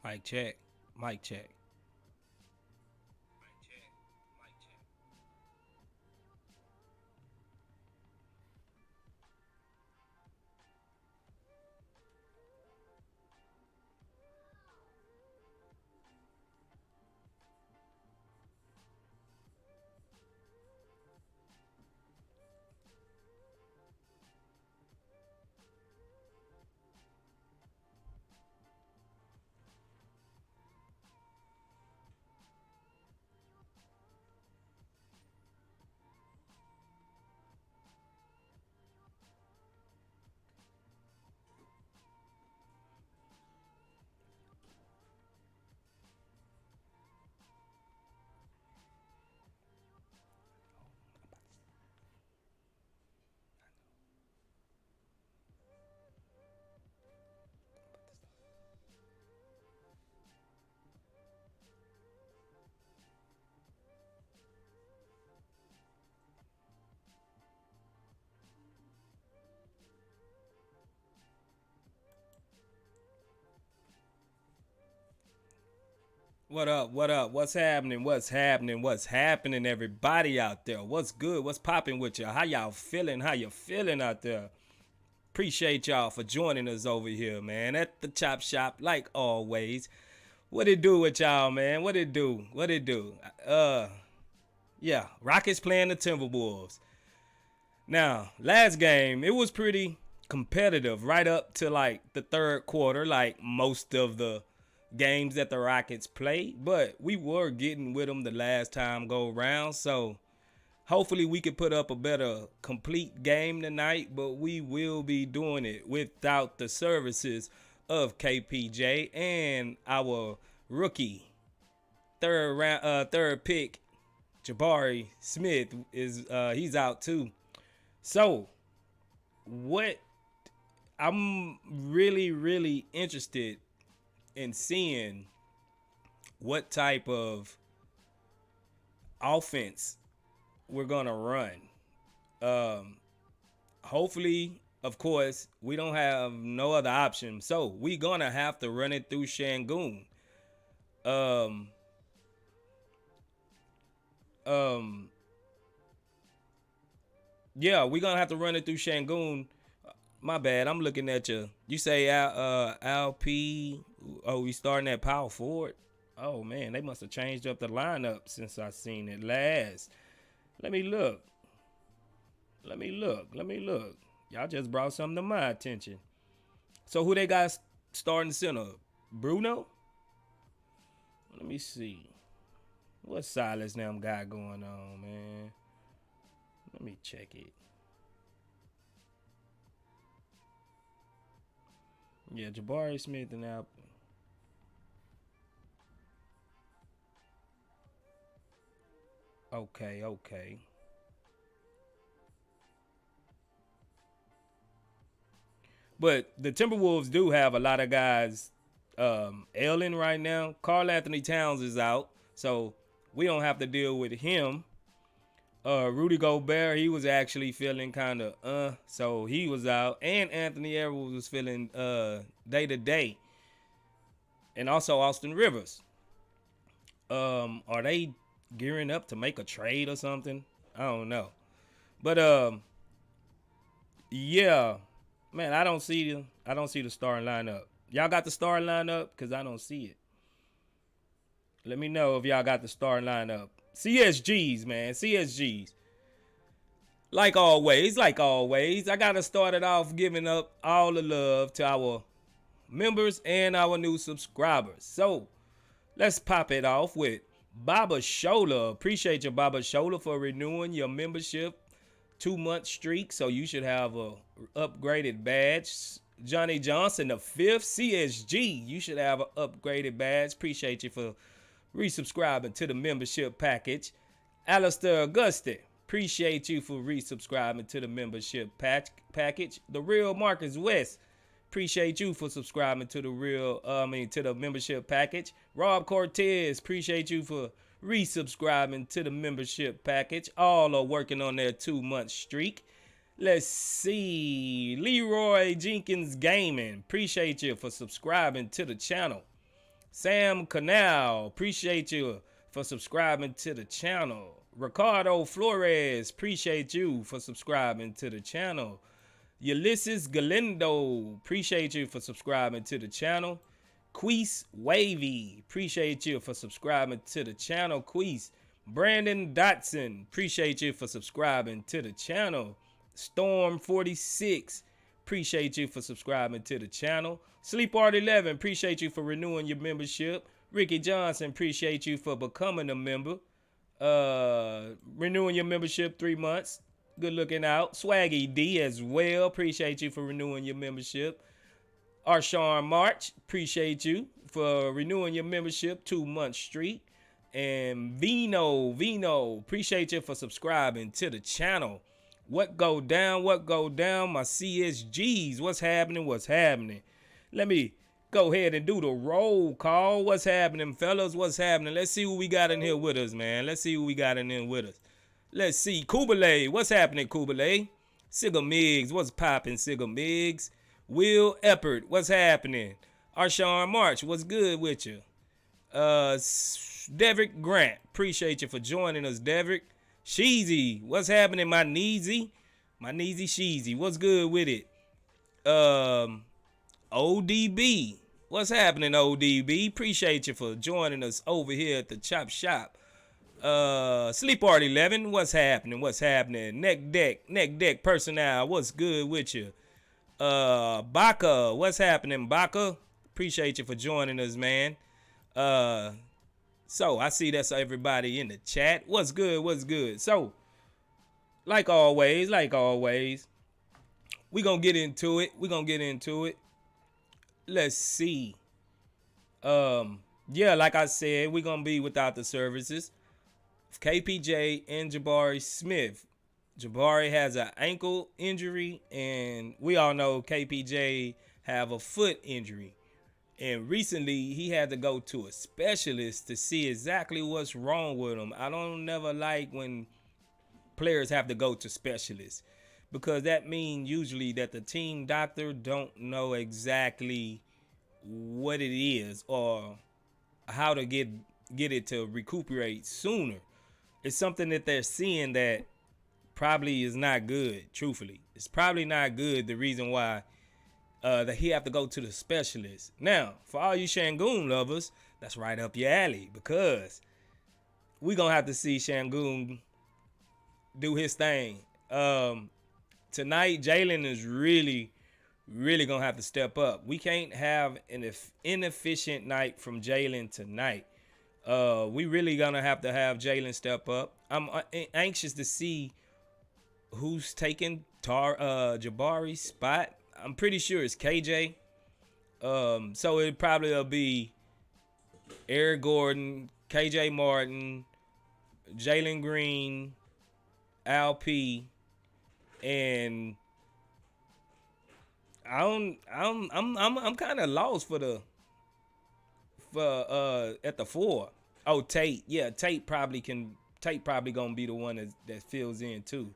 Mic check. Mic check. What up? What up? What's happening? What's happening? What's happening, everybody out there? What's good? What's popping with you? How y'all feeling? How you feeling out there? Appreciate y'all for joining us over here, man, at the Chop Shop, like always. What it do with y'all, man? What it do? What it do? Yeah, Rockets playing the Timberwolves. Now, last game, it was pretty competitive right up to like the third quarter, like most of the games that the Rockets play, but we were getting with them the last time go round. So hopefully we could put up a better complete game tonight, but we will be doing it without the services of KPJ and our rookie third pick Jabari Smith is he's out too. So what I'm really interested in seeing what type of offense we're gonna run. Um, Hopefully, of course, we don't have no other option, so we gonna have to run it through Shangoon. Um, um, yeah, we gonna have to run it through Shangoon. My bad, I'm looking at you. You say Al P. Oh, we starting at power forward. Oh man, they must have changed up the lineup since I seen it last. Let me look. Let me look. Let me look. Y'all just brought something to my attention. So who they got starting center? Bruno? Let me see. What Silas them got going on, man? Let me check it. Yeah, Jabari Smith and Al. Okay, okay. But the Timberwolves do have a lot of guys ailing right now. Carl Anthony Towns is out, so we don't have to deal with him. Rudy Gobert, he was actually feeling kind of so he was out, and Anthony Edwards was feeling day to day, and also Austin Rivers. Are they gearing up to make a trade or something? I don't know, but yeah, man, I don't see the starting lineup. Y'all got the starting lineup because I don't see it. Let me know if y'all got the starting lineup. CSGs, man, CSGs. Like always, I gotta start it off giving up all the love to our members and our new subscribers. So let's pop it off with Baba Shola. Appreciate you, Baba Shola, for renewing your membership 2 month streak. So you should have a upgraded badge. Johnny Johnson, the fifth CSG. You should have an upgraded badge. Appreciate you for resubscribing to the membership package. Alistair Auguste, appreciate you for resubscribing to the membership package. The real Marcus West, appreciate you for subscribing to to the membership package. Rob Cortez, appreciate you for resubscribing to the membership package. All are working on their 2 month streak. Let's see. Leroy Jenkins Gaming, appreciate you for subscribing to the channel. Sam Canal, appreciate you for subscribing to the channel. Ricardo Flores, appreciate you for subscribing to the channel. Ulysses Galindo, appreciate you for subscribing to the channel. Queese Wavy, appreciate you for subscribing to the channel. Queese. Brandon Dotson, appreciate you for subscribing to the channel. Storm 46, appreciate you for subscribing to the channel. Sleep Art 11, appreciate you for renewing your membership. Ricky Johnson, appreciate you for becoming a member. Renewing your membership 3 months. Good looking out. Swaggy D as well, appreciate you for renewing your membership. Arshawn March, appreciate you for renewing your membership 2 months straight. And Vino, appreciate you for subscribing to the channel. What go down, my CSGs, what's happening? Let me go ahead and do the roll call. What's happening, fellas? What's happening? Let's see who we got in here with us, man. Let's see. Kubalay, what's happening, Kubalay? Sigga Miggs, what's popping, Sigga Miggs? Will Eppert, what's happening? Arshawn March, what's good with you? Devrick Grant, appreciate you for joining us, Devrick. Sheezy, what's happening, my Neezy Sheezy, what's good with it? ODB, what's happening, ODB? Appreciate you for joining us over here at the Chop Shop. Sleep Art 11, what's happening? Neck Deck Personnel, what's good with you? Baka, what's happening, Baka? Appreciate you for joining us, man. So I see that's everybody in the chat. What's good? So, like always, we gonna get into it. Let's see. Yeah, like I said, we're gonna be without the services. KPJ and Jabari Smith. Jabari has an ankle injury, and we all know KPJ have a foot injury. And recently, he had to go to a specialist to see exactly what's wrong with him. I don't never like when players have to go to specialists, because that means usually that the team doctor don't know exactly what it is or how to get it to recuperate sooner. It's something that they're seeing that probably is not good, truthfully. It's probably not good, the reason why that he have to go to the specialist. Now, for all you Shangoon lovers, that's right up your alley, because we're going to have to see Shangoon do his thing. Tonight, Jalen is really going to have to step up. We can't have an inefficient night from Jalen tonight. We really going to have Jalen step up. I'm anxious to see who's taking Jabari's spot. I'm pretty sure it's KJ. So it probably will be Eric Gordon, KJ Martin, Jalen Green, Al P, and I'm kind of lost at the 4. Oh, Tate. Yeah, Tate probably gonna be the one that fills in too.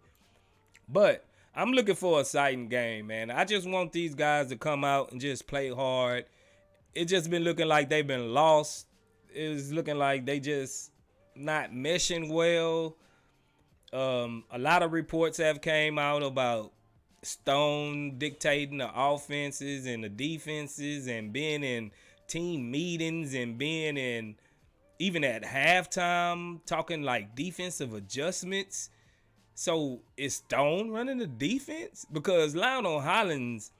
But I'm looking for a exciting game, man. I just want these guys to come out and just play hard. It just been looking like they've been lost. It's looking like they just not meshing well. A lot of reports have came out about Stone dictating the offenses and the defenses, and being in team meetings, and being in even at halftime talking like defensive adjustments. So is Stone running the defense? Because Lionel Hollins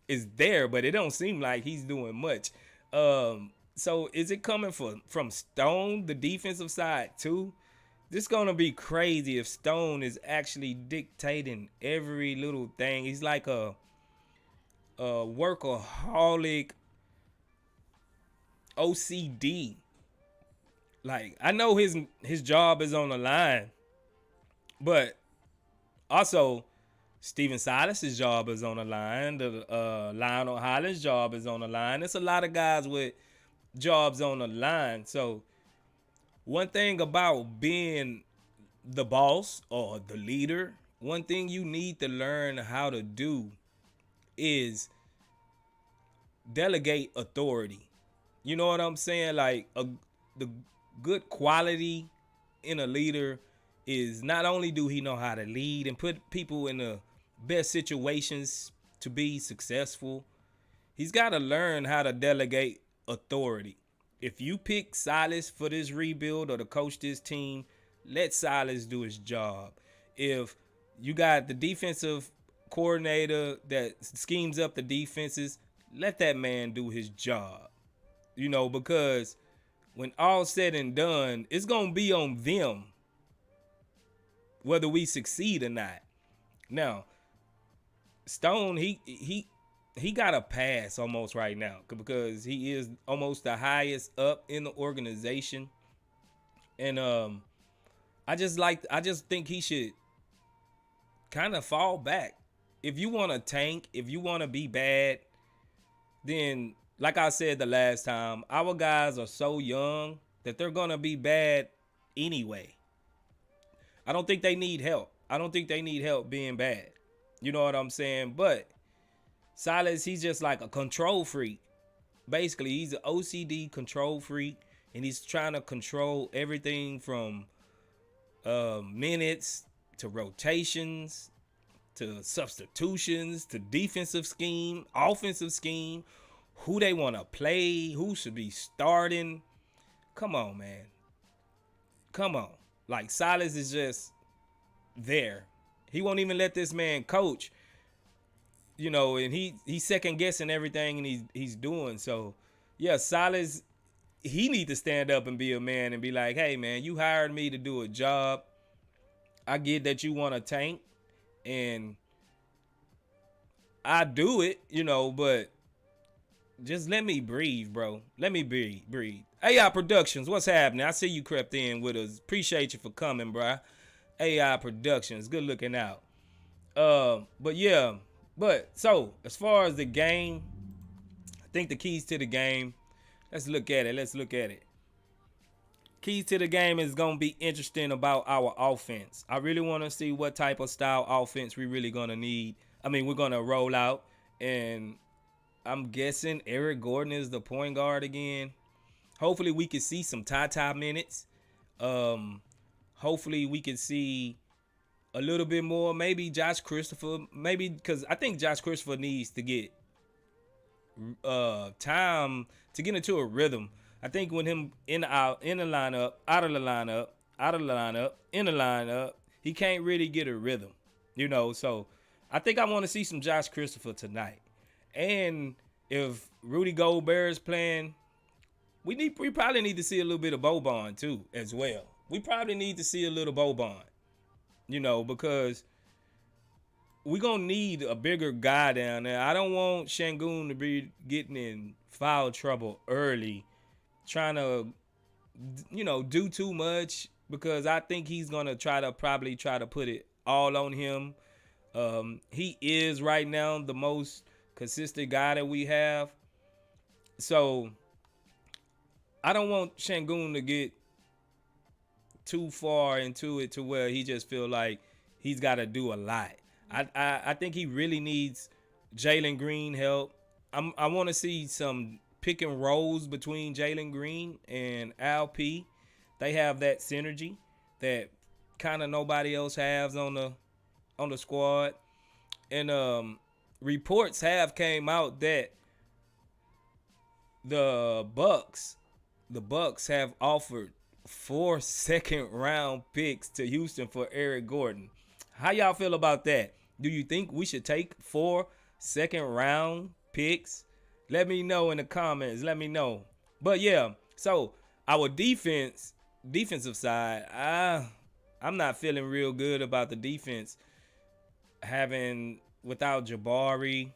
is there, but it don't seem like he's doing much. So is it coming from Stone, the defensive side too? This is gonna be crazy if Stone is actually dictating every little thing. He's like a workaholic, OCD. Like, I know his job is on the line, but also Steven Silas's job is on the line. The Lionel Hollins' job is on the line. There's a lot of guys with jobs on the line. So one thing about being the boss or the leader, one thing you need to learn how to do is delegate authority. You know what I'm saying? Like the good quality in a leader is not only do he know how to lead and put people in the best situations to be successful, he's got to learn how to delegate authority. If you pick Silas for this rebuild or to coach this team, let Silas do his job. If you got the defensive coordinator that schemes up the defenses, let that man do his job. Because when all said and done, it's going to be on them whether we succeed or not. Now, Stone, he got a pass almost right now because he is almost the highest up in the organization, and I just think he should kind of fall back. If you want to tank, if you want to be bad, then like I said the last time, our guys are so young that they're gonna be bad anyway. I don't think they need help. I don't think they need help being bad. You know what I'm saying? But Silas, he's just like a control freak. Basically, he's an OCD control freak, and he's trying to control everything from minutes to rotations to substitutions to defensive scheme, offensive scheme, who they want to play, who should be starting. Come on, man. Come on. Like, Silas is just there. He won't even let this man coach, and he's second guessing everything and he's doing. So, yeah, Silas, he need to stand up and be a man and be like, hey, man, you hired me to do a job. I get that you want to tank, and I do it, but just let me breathe, bro. Let me breathe. AI Productions, what's happening? I see you crept in with us. Appreciate you for coming, bro. AI Productions, good looking out. But yeah, so as far as the game, I think the keys to the game. Let's look at it. Keys to the game is gonna be interesting about our offense. I really want to see what type of style offense we really gonna need. I mean, we're gonna roll out, and I'm guessing Eric Gordon is the point guard again. Hopefully we can see some Tata minutes. Hopefully we can see a little bit more. Maybe Josh Christopher. Maybe because I think Josh Christopher needs to get time to get into a rhythm. I think when him in the lineup, out of the lineup, in the lineup, he can't really get a rhythm. So I think I want to see some Josh Christopher tonight. And if Rudy Gobert is playing, we probably need to see a little bit of Boban too as well. We probably need to see a little Boban, because we're going to need a bigger guy down there. I don't want Şengün to be getting in foul trouble early, trying to, do too much, because I think he's going to probably try to put it all on him. He is right now the most consistent guy that we have. So I don't want Şengün to get too far into it to where he just feel like he's got to do a lot. I think he really needs Jalen Green help. I want to see some pick and rolls between Jalen Green and Al P. They have that synergy that kind of nobody else has on the squad. And reports have came out that the Bucks have offered 4 second-round picks to Houston for Eric Gordon. How y'all feel about that? Do you think we should take 4 second-round picks? Let me know in the comments. Let me know. But yeah, so our defensive side, I'm not feeling real good about the defense having without Jabari,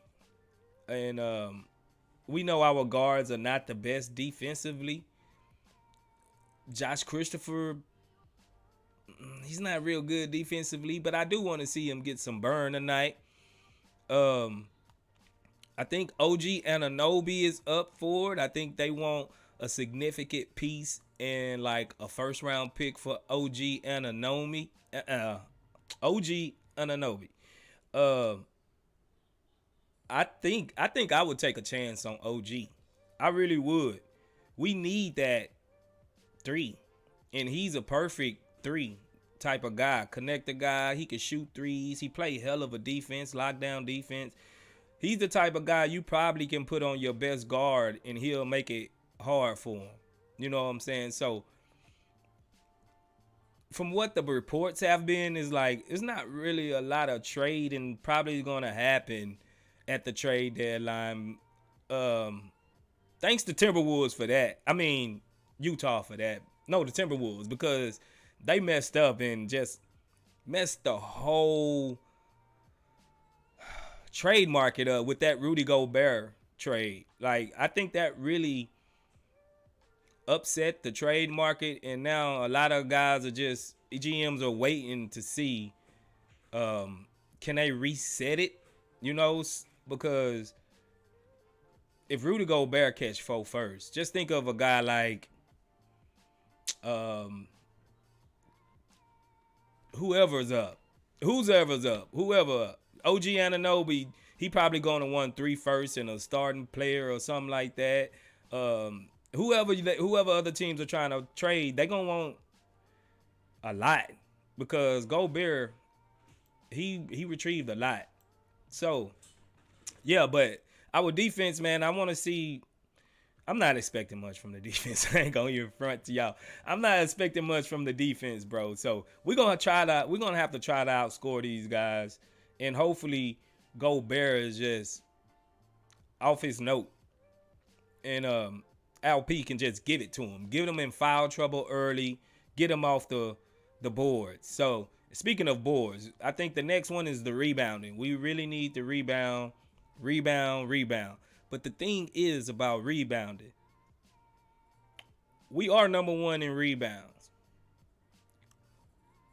and we know our guards are not the best defensively. Josh Christopher, he's not real good defensively, but I do want to see him get some burn tonight. I think OG Anunoby is up for it. I think they want a significant piece and like a first round pick for OG Anunoby. OG Anunoby. I think I would take a chance on OG. I really would. We need that three. And he's a perfect three type of guy. Connector guy. He can shoot threes. He play hell of a defense, lockdown defense. He's the type of guy you probably can put on your best guard and he'll make it hard for him. You know what I'm saying? So from what the reports have been, is like it's not really a lot of trade and probably gonna happen at the trade deadline. Thanks to Timberwolves for that. I mean Utah for that. No, the Timberwolves, because they messed up and just messed the whole trade market up with that Rudy Gobert trade. Like I think that really upset the trade market, and now a lot of guys are just GMs are waiting to see can they reset it, you know, because if Rudy Gobert catch 4 first, just think of a guy like whoever's up, whoever OG Anunoby, he probably going to want 3 firsts and a starting player or something like that. Whoever other teams are trying to trade, they gonna want a lot because Gobert, he retrieved a lot. So yeah, but our defense, man, I want to see. I'm not expecting much from the defense. I ain't gonna even front to y'all. I'm not expecting much from the defense, bro. So we're gonna have to try to outscore these guys, and hopefully Gobert is just off his note, and LP can just give it to him, get him in foul trouble early, get him off the board. So speaking of boards, I think the next one is the rebounding. We really need to rebound. But the thing is about rebounding, we are number 1 in rebounds,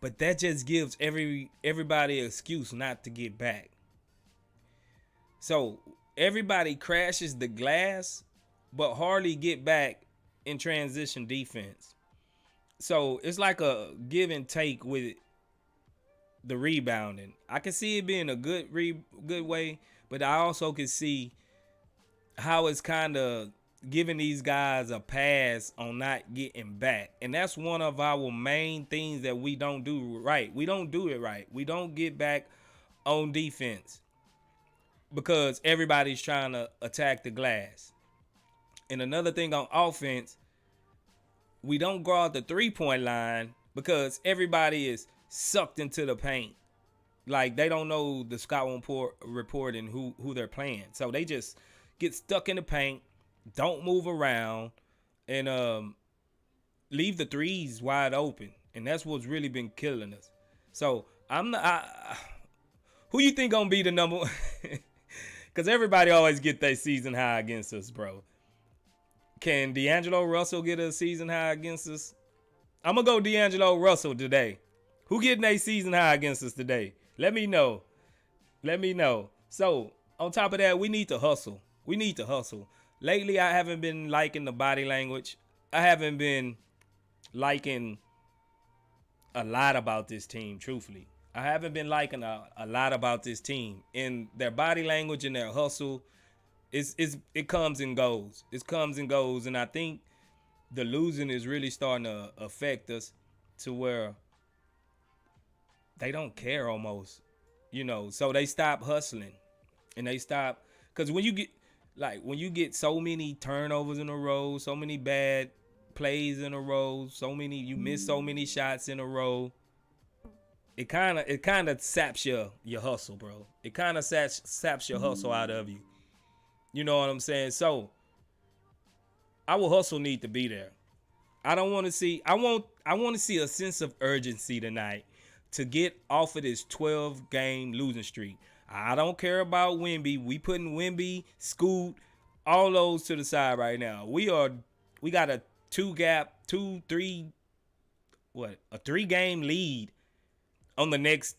but that just gives everybody an excuse not to get back. So everybody crashes the glass, but hardly get back in transition defense. So it's like a give and take with the rebounding. I can see it being a good way, but I also can see how it's kind of giving these guys a pass on not getting back. And that's one of our main things that we don't do right. We don't do it right. We don't get back on defense because everybody's trying to attack the glass. And another thing on offense, we don't go out the 3-point line because everybody is sucked into the paint. Like they don't know the scout report and who they're playing. So they just get stuck in the paint, don't move around, and leave the threes wide open. And that's what's really been killing us. So who you think gonna be the number one? Because everybody always get their season high against us, bro. Can D'Angelo Russell get a season high against us? I'm going to go D'Angelo Russell today. Who getting a season high against us today? Let me know. So, on top of that, we need to hustle. Lately, I haven't been liking the body language. I haven't been liking a lot about this team, truthfully. I haven't been liking a lot about this team. And their body language and their hustle, it comes and goes. And I think the losing is really starting to affect us to where they don't care almost, so they stop hustling and they stop. Because when you get so many turnovers in a row, so many bad plays in a row, you miss so many shots in a row, it kind of saps your hustle, bro. It kind of saps your hustle out of you. You know what I'm saying? So our hustle need to be there. I want to see a sense of urgency tonight to get off of this 12-game losing streak. I don't care about Wemby. We putting Wemby, Scoot, all those to the side right now. We got a 3-game lead on the next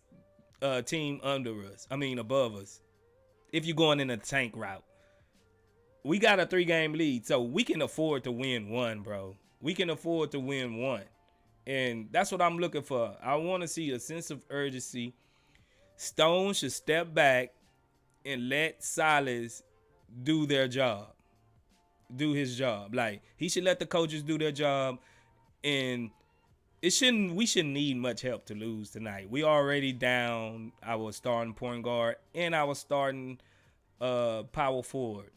team above us. If you're going in a tank route. We got a 3-game lead, so we can afford to win one, bro. We can afford to win one. And that's what I'm looking for. I want to see a sense of urgency. Stone should step back and let Silas do their job. do his job. Like he should let the coaches do their job, and we shouldn't need much help to lose tonight. We already down our starting point guard and our starting power forward.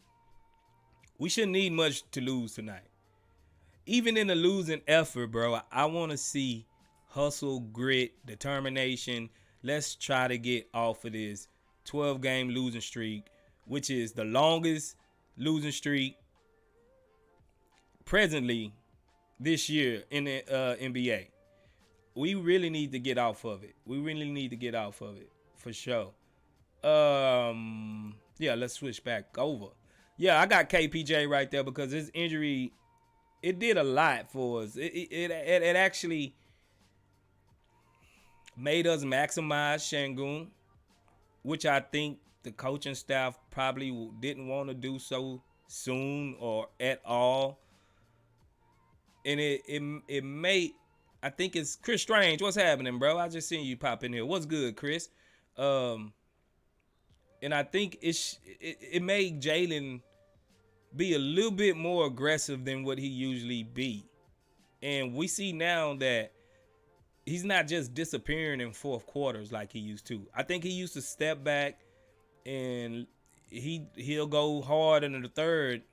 We shouldn't need much to lose tonight. Even in a losing effort, bro, I want to see hustle, grit, determination. Let's try to get off of this 12-game losing streak, which is the longest losing streak presently this year in the NBA. We really need to get off of it. We really need to get off of it for sure. Yeah, let's switch back over. Yeah, I got KPJ right there because his injury, it did a lot for us. It actually made us maximize Şengün, which I think the coaching staff probably didn't want to do so soon or at all. And it made, I think it's Chris Strange. What's happening, bro? I just seen you pop in here. What's good, Chris? And I think it made Jalen be a little bit more aggressive than what he usually be. And we see now that he's not just disappearing in fourth quarters like he used to. I think he used to step back and he'll go hard in the third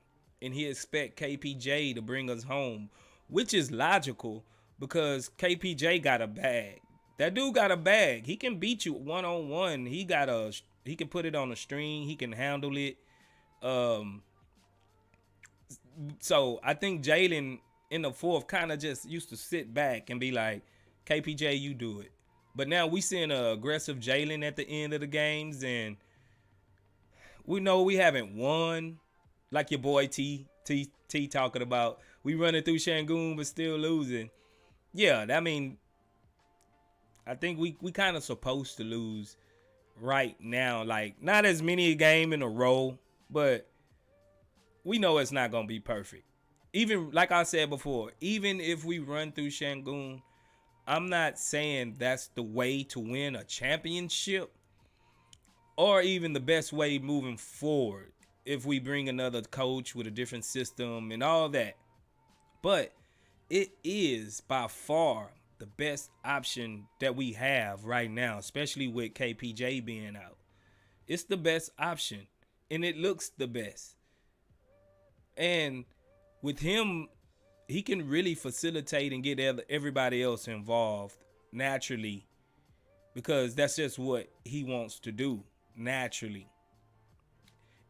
and he expect KPJ to bring us home, which is logical because KPJ got a bag. That dude got a bag. He can beat you one-on-one. He can put it on a string. He can handle it. So I think Jalen in the fourth kind of just used to sit back and be like, KPJ, you do it. But now we seeing an aggressive Jalen at the end of the games, and we know we haven't won, like your boy T talking about. We running through Şengün but still losing. Yeah, I mean, I think we kind of supposed to lose right now. Like, not as many a game in a row, but we know it's not going to be perfect. Even, like I said before, even if we run through Şengün, I'm not saying that's the way to win a championship or even the best way moving forward if we bring another coach with a different system and all that. But it is by far the best option that we have right now, especially with KPJ being out. It's the best option, and it looks the best. And with him, he can really facilitate and get everybody else involved naturally because that's just what he wants to do naturally.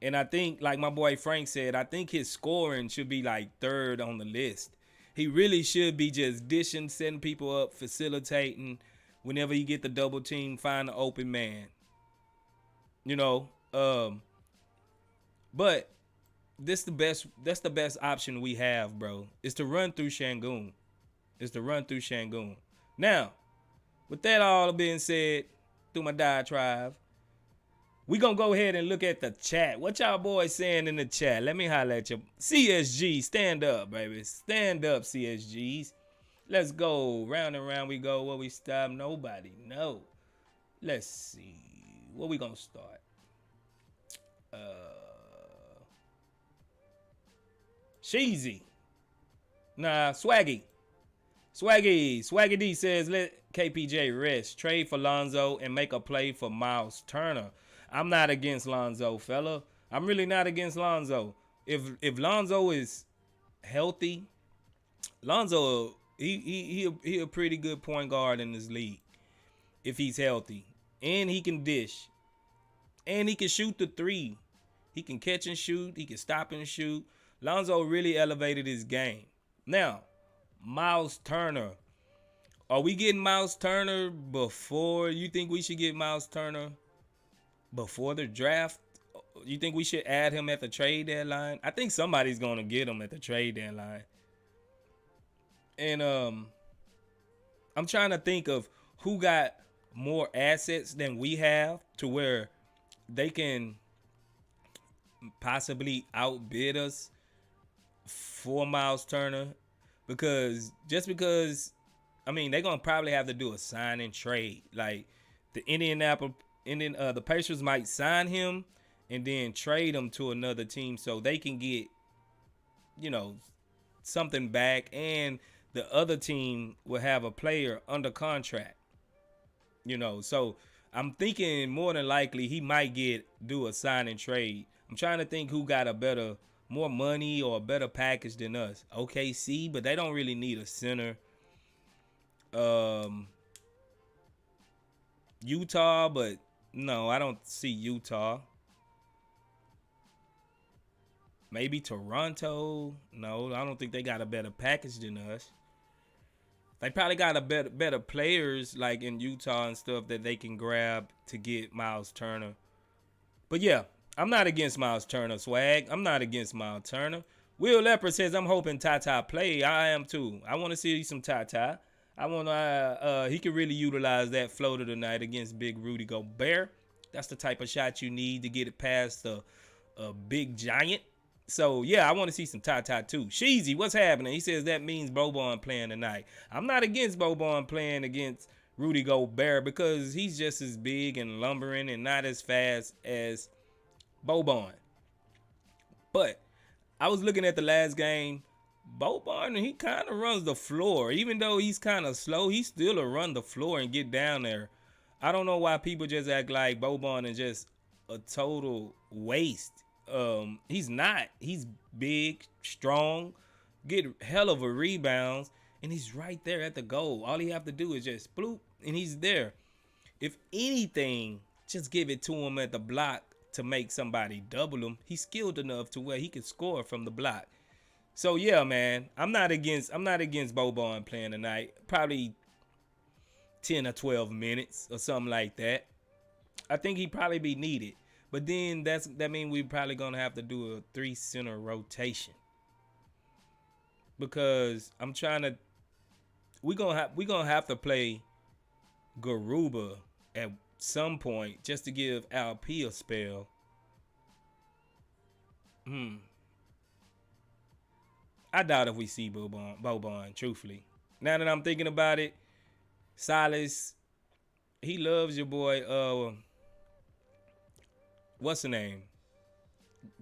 And I think, like my boy Frank said, I think his scoring should be like third on the list. He really should be just dishing, setting people up, facilitating. Whenever you get the double team, find the open man. You know, but that's the best option we have, bro. Is to run through Şengün. Now, with that all being said, through my diatribe, we gonna go ahead and look at the chat. What y'all boys saying in the chat? Let me holler at you. CSG, stand up, baby. Stand up, CSGs. Let's go. Round and round we go. Where we stop? Nobody know. Let's see. Where we gonna start? Sheezy. Nah, Swaggy D says, let KPJ rest. Trade for Lonzo and make a play for Miles Turner. I'm not against Lonzo, fella. I'm really not against Lonzo. If Lonzo is healthy, Lonzo, he a pretty good point guard in this league. If he's healthy. And he can dish. And he can shoot the three. He can catch and shoot. He can stop and shoot. Lonzo really elevated his game. Now, Miles Turner. Are we getting Miles Turner before? You think we should get Miles Turner before the draft? You think we should add him at the trade deadline? I think somebody's going to get him at the trade deadline. And I'm trying to think of who got more assets than we have to where they can possibly outbid us for Miles Turner. Because I mean, they're going to probably have to do a sign and trade. Like the the Pacers might sign him and then trade him to another team so they can get you know, something back, and the other team will have a player under contract. So I'm thinking more than likely he might do a sign and trade. I'm trying to think who got more money or a better package than us. OKC, but they don't really need a center. Um, Utah, but no, I don't see Utah. Maybe Toronto. No, I don't think they got a better package than us. They probably got a better players like in Utah and stuff that they can grab to get Miles Turner. But yeah, I'm not against Miles Turner, swag. I'm not against Miles Turner. Will Leopard says I'm hoping Tata play. I am too. I want to see some Tata. I want he can really utilize that floater tonight against Big Rudy Gobert. That's the type of shot you need to get it past a big giant. So, yeah, I want to see some Tata too. Sheezy, what's happening? He says that means Boban playing tonight. I'm not against Boban playing against Rudy Gobert because he's just as big and lumbering and not as fast as Boban. But I was looking at the last game. Boban, he kind of runs the floor. Even though he's kind of slow, he still will run the floor and get down there. I don't know why people just act like Boban is just a total waste. He's not. He's big, strong, get hell of a rebounds, and he's right there at the goal. All he have to do is just bloop, and he's there. If anything, just give it to him at the block to make somebody double him. He's skilled enough to where he can score from the block. So yeah, man, I'm not against Boban playing tonight. Probably 10 or 12 minutes or something like that. I think he'd probably be needed. But then that means we're probably gonna have to do a 3 center rotation. Because we're gonna have to play Garuba at some point just to give LP a spell. I doubt if we see Boban, truthfully. Now that I'm thinking about it, Silas, he loves your boy, what's the name?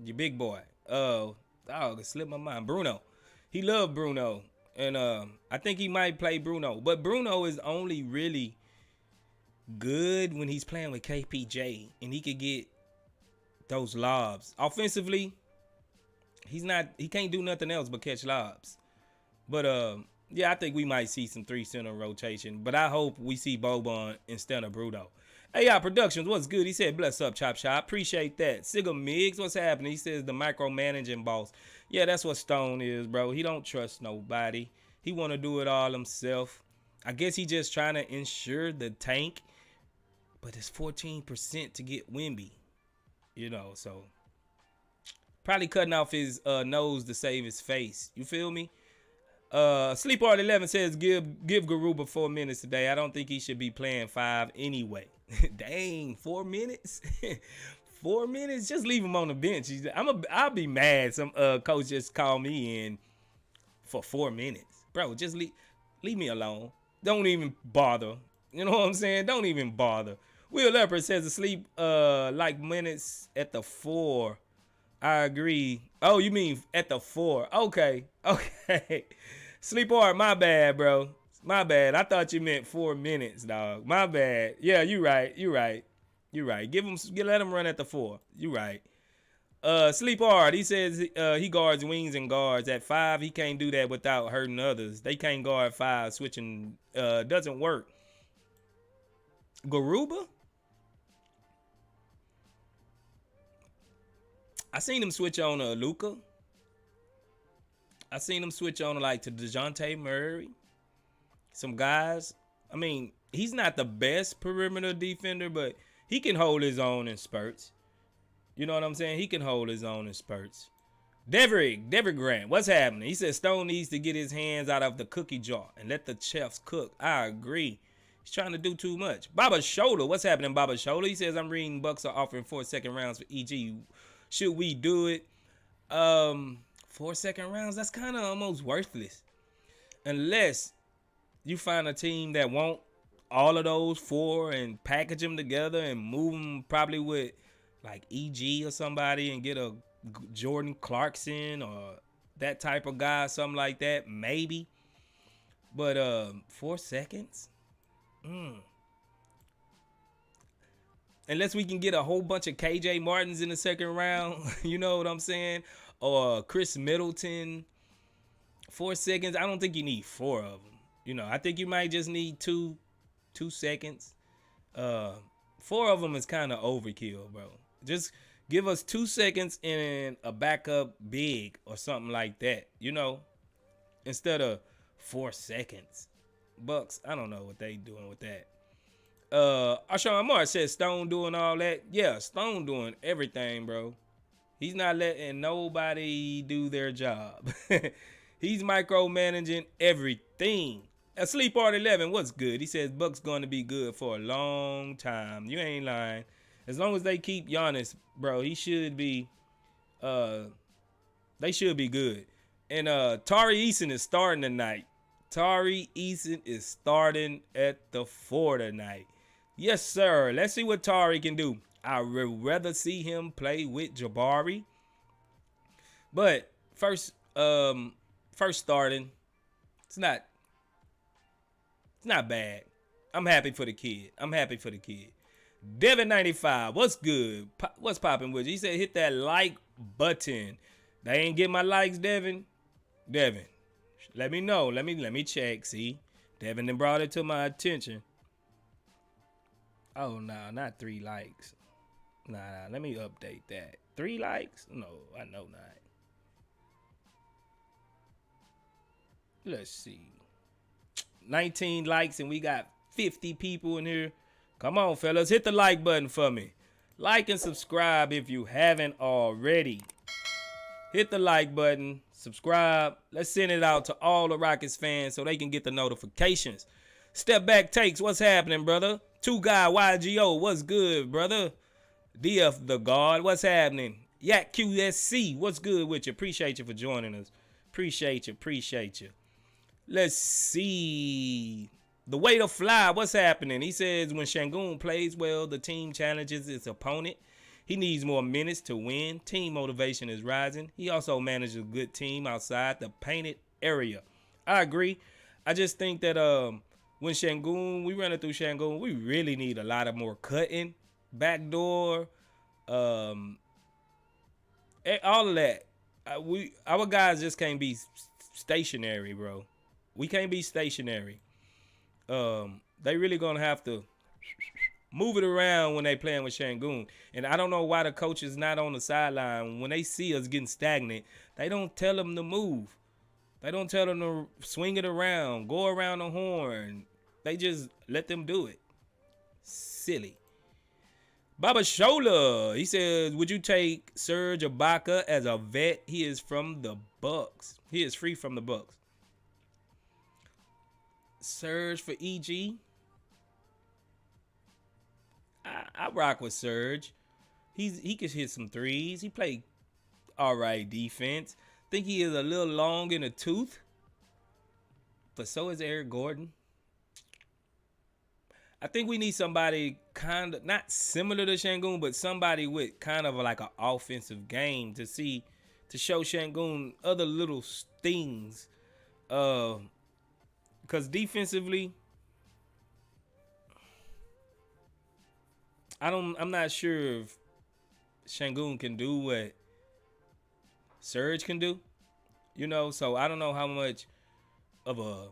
Your big boy. It slipped my mind. Bruno. He loved Bruno. And I think he might play Bruno. But Bruno is only really good when he's playing with KPJ. And he could get those lobs. Offensively, he can't do nothing else but catch lobs. But yeah, I think we might see some 3 center rotation. But I hope we see Boban instead of Bruno. AI Productions, what's good? He said, bless up, Chop Shop. Appreciate that. Sigga Miggs, what's happening? He says, the micromanaging boss. Yeah, that's what Stone is, bro. He don't trust nobody. He want to do it all himself. I guess he just trying to ensure the tank. But it's 14% to get Wemby. So probably cutting off his nose to save his face. You feel me? Sleep Art 11 says, give Garuba 4 minutes today. I don't think he should be playing 5 anyway. Dang, 4 minutes? 4 minutes? Just leave him on the bench. I'll be mad. Some coach just called me in for 4 minutes. Bro, just leave me alone. Don't even bother. You know what I'm saying? Don't even bother. Will Leopard says asleep like minutes at the 4. I agree. Oh, you mean at the 4. Okay. Sleep hard. My bad, bro. My bad. I thought you meant 4 minutes, dog. My bad. Yeah, you right. Let him run at the 4. You right. Sleep hard. He says he guards wings and guards. At 5, he can't do that without hurting others. They can't guard 5. Switching doesn't work. Garuba? I seen him switch on Luka. I seen him switch on to DeJounte Murray. Some guys. I mean, he's not the best perimeter defender, but he can hold his own in spurts. You know what I'm saying? He can hold his own in spurts. Deverick Grant, what's happening? He says Stone needs to get his hands out of the cookie jar and let the chefs cook. I agree. He's trying to do too much. Baba Shoulder, what's happening, Baba Shoulder? He says, I'm reading Bucks are offering 4 second rounds for EG. Should we do it? 4 second rounds, that's kind of almost worthless. Unless you find a team that want all of those 4 and package them together and move them probably with like EG or somebody and get a Jordan Clarkson or that type of guy, something like that, maybe. But 4 seconds? Unless we can get a whole bunch of KJ Martins in the second round, you know what I'm saying? Or Chris Middleton. 4 seconds. I don't think you need four of them. I think you might just need 2 seconds. Four of them is kind of overkill, bro. Just give us 2 seconds and a backup big or something like that, instead of 4 seconds. Bucks, I don't know what they doing with that. Ashawn Amar said Stone doing all that. Yeah, Stone doing everything, bro. He's not letting nobody do their job. He's micromanaging everything. Asleep Art 11, what's good? He says Bucks going to be good for a long time. You ain't lying. As long as they keep Giannis, bro, he should be. They should be good. And Tari Eason is starting tonight. Tari Eason is starting at the 4 tonight. Yes, sir. Let's see what Tari can do. I would rather see him play with Jabari. But first starting, it's not bad. I'm happy for the kid. Devin95, what's good? What's popping with you? He said hit that like button. They ain't get my likes, Devin. Let me know. Let me check. See, Devin then brought it to my attention. Oh no, not 3 likes. Nah, let me update that. 3 likes? No, I know not. Let's see. 19 likes and we got 50 people in here. Come on, fellas, hit the like button for me. Like and subscribe if you haven't already. Hit the like button, subscribe. Let's send it out to all the Rockets fans so they can get the notifications. Step Back Takes, what's happening, brother? 2 Guy YGO, what's good, brother? DF the God, what's happening? Yak QSC, what's good with you? Appreciate you for joining us. Appreciate you. Let's see. The Way to Fly, what's happening? He says when Şengün plays well, the team challenges its opponent. He needs more minutes to win. Team motivation is rising. He also manages a good team outside the painted area. I agree. I just think that when we run it through Şengün, we really need a lot of more cutting, backdoor, all of that. Our guys just can't be stationary, bro. We can't be stationary. They really gonna have to move it around when they playing with Şengün. And I don't know why the coach is not on the sideline. When they see us getting stagnant, they don't tell them to move. They don't tell them to swing it around, go around the horn. They just let them do it. Silly. Baba Shola, he says, would you take Serge Ibaka as a vet? He is from the Bucks. He is free from the Bucks. Serge for EG. I rock with Serge. He can hit some threes. He played all right defense. Think he is a little long in the tooth. But so is Eric Gordon. I think we need somebody kind of, not similar to Şengün, but somebody with kind of like an offensive game to show Şengün other little things. Because defensively, I'm not sure if Şengün can do what Serge can do. So I don't know how much of a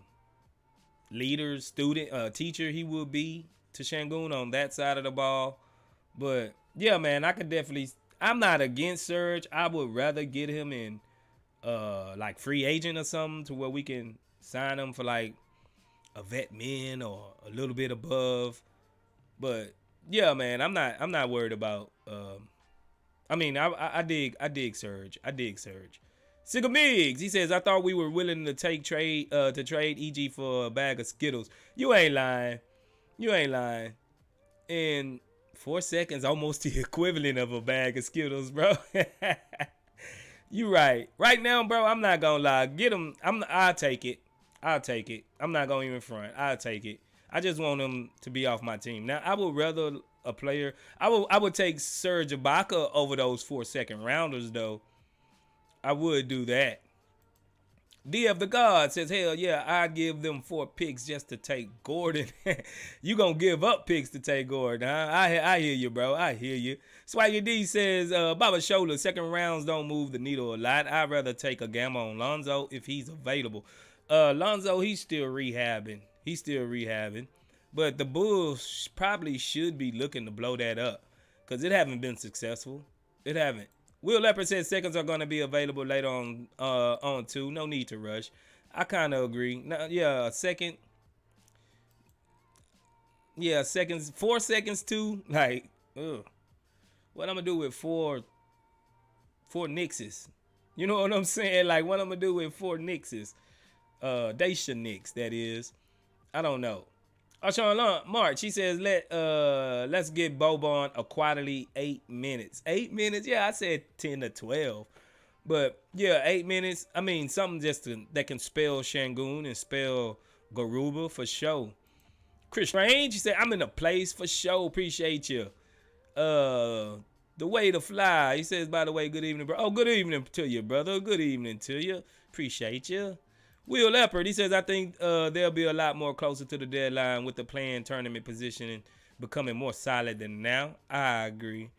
leader, student, teacher he will be to Şengün on that side of the ball. But yeah, man, I'm not against Serge. I would rather get him in like free agent or something to where we can sign him for like a vet min or a little bit above. But yeah, man, I'm not worried about I dig Serge. Sigga Miggs, he says, I thought we were willing to trade EG for a bag of Skittles. You ain't lying. In 4 seconds, almost the equivalent of a bag of Skittles, bro. You right. Right now, bro, I'm not gonna lie. Get him. I'll take it. I'm not gonna even front. I'll take it. I just want him to be off my team. Now, I would rather a player. I would take Serge Ibaka over those 4 second rounders, though. I would do that. DF the God says, hell yeah, I give them 4 picks just to take Gordon. You gonna give up picks to take Gordon, huh? I hear you, bro. I hear you. Swaggy D says, Baba Shola, second rounds don't move the needle a lot. I'd rather take a gamma on Lonzo if he's available. Lonzo, he's still rehabbing. But the Bulls probably should be looking to blow that up because it haven't been successful. It haven't. Will Leopard says seconds are going to be available later on too. No need to rush. I kind of agree. Now, yeah, a second. Yeah, seconds. 4 seconds too. Like, ugh. What I'm gonna do with four Knickses? You know what I'm saying? Like, what I'm gonna do with 4 Knickses? Dacia Knicks, that is. I don't know. Sean March, he says, let's get Boban a quality 8 minutes. 8 minutes? Yeah, I said 10 to 12. But yeah, 8 minutes. I mean, something just that can spell Shangoon and spell Garuba for sure. Chris Strange, he said, I'm in a place for sure. Appreciate you. The way to fly. He says, by the way, good evening, bro. Oh, good evening to you, brother. Good evening to you. Appreciate you. Will Leopard, he says, I think they'll be a lot more closer to the deadline with the playing tournament positioning becoming more solid than now. I agree.